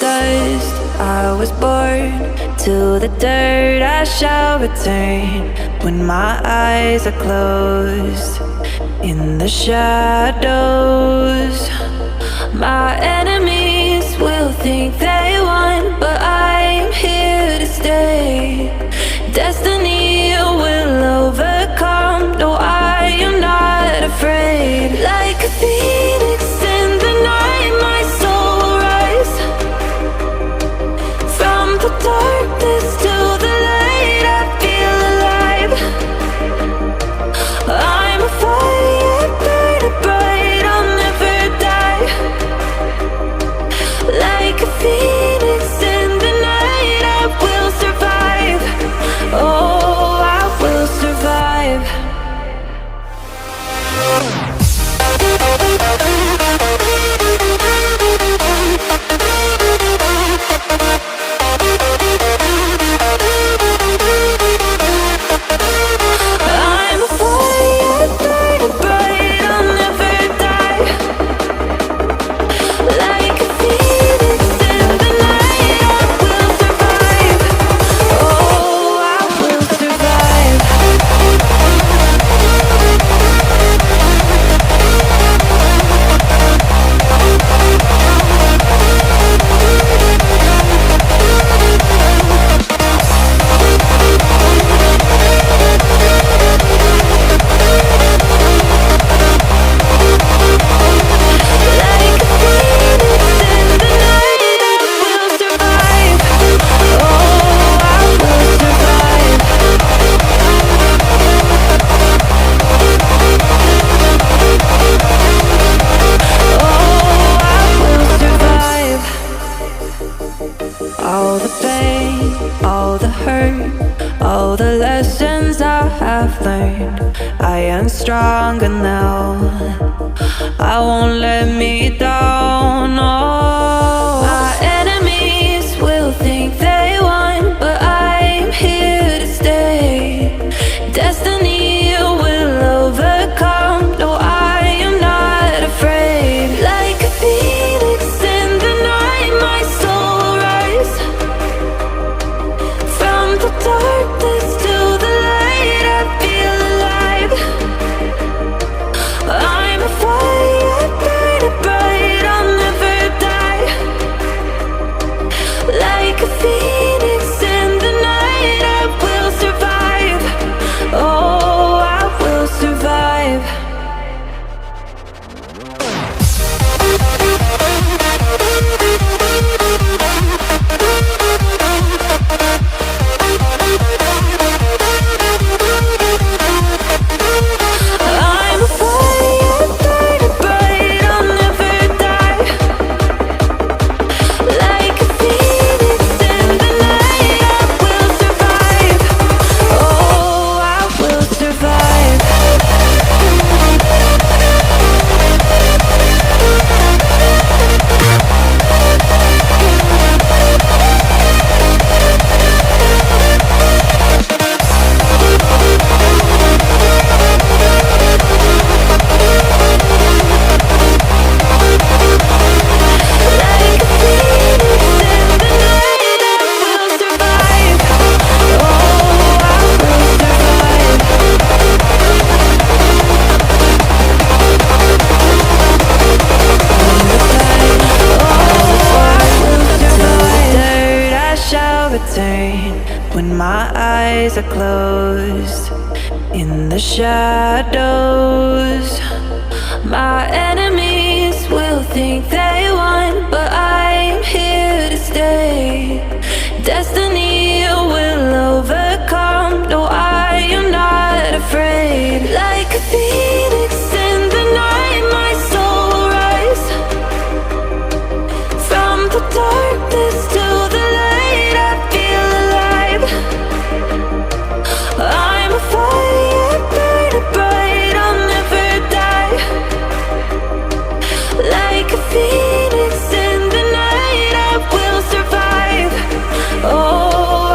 dust I was born, to the dirt I shall return. When my eyes are closed, in the shadows, my enemies will think they won, but I'm here to stay. Destiny will overcome. No, I am not afraid. Like a phoenix in the night, my soul will rise. From the darkness to the light, I feel alive. I'm a fire burning bright, I'll never die. Like a phoenix in the night, I will survive. Oh, I will survive. I'm a fire burning bright, I'll never die. Like a phoenix in the night, I will survive. Oh, I will survive. Like a phoenix in the night, I will survive. Oh, I will survive. Oh, I will survive. All the pain, all the hurt, all the lessons I have learned, I am stronger now. I won't let me down. Oh, my enemies will think they won, but I'm here to stay. Destiny will overcome. No, I am not afraid. Like a phoenix in the night, my soul will rise. From the darkness to the light, I feel alive. I'm a fire burning bright, I'll never die. Like a phoenix in the night, I will survive. Oh, I will survive. I'm a fire burning bright, I'll never die. Like a phoenix in the night, I will survive. Oh, I will survive. Like a phoenix in the night, I will survive. Oh, I will survive. Dirt I shall return. When my eyes are closed, in the shadows, my enemies will think they won, but I'm here to stay. Destiny will overcome. No, I am not afraid. Like a phoenix in the night, my soul will rise. From the darkness to the light, I feel alive. I'm a fire burning bright, I'll never die. Like a phoenix in the night, I will survive. Oh,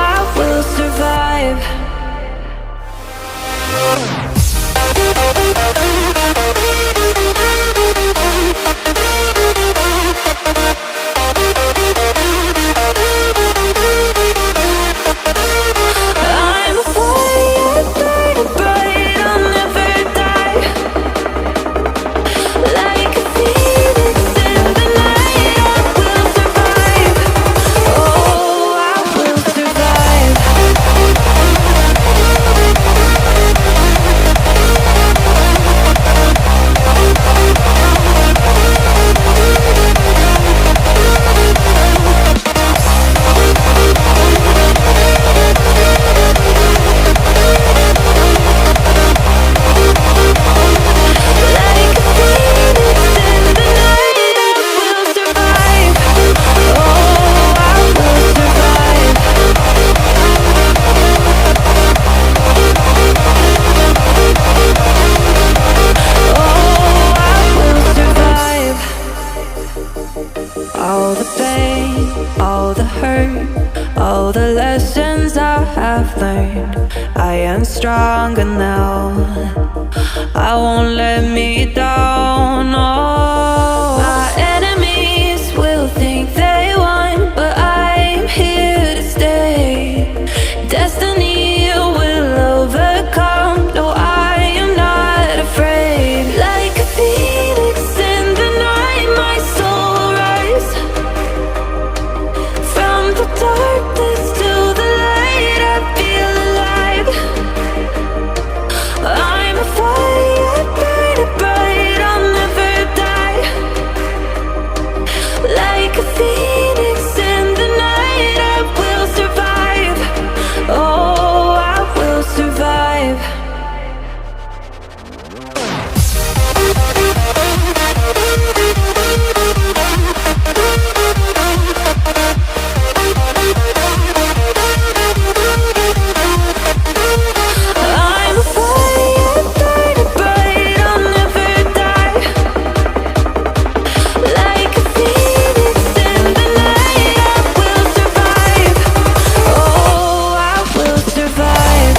learned I am stronger now. I won't let me down. Oh, my enemies will think they won, but I'm here to stay. Destiny will overcome. No, I am not afraid. Like a phoenix in the night, my soul will rise. From the darkness to the light, I feel alive. I'm a fire, burning bright, I'll never die. Like a phoenix in the night, I will survive. Oh, I will survive. I'm a fire, burning bright, I'll never die. Like a phoenix in the night, I will survive. Oh, I will survive.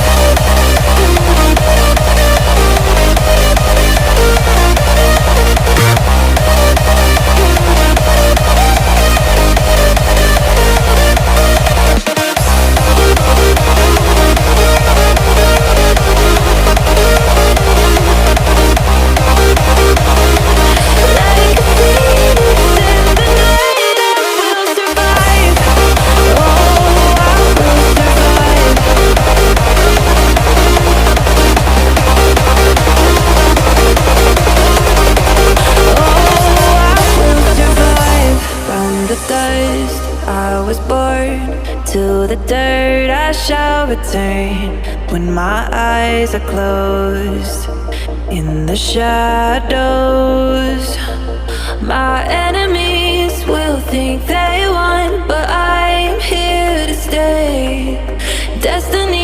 Like a phoenix in the night, I will survive. Oh, I will survive. From the dust I was born, to the dirt I shall return. When my eyes are closed, in the shadows, my enemies will think they won, but I'm here to stay. Destiny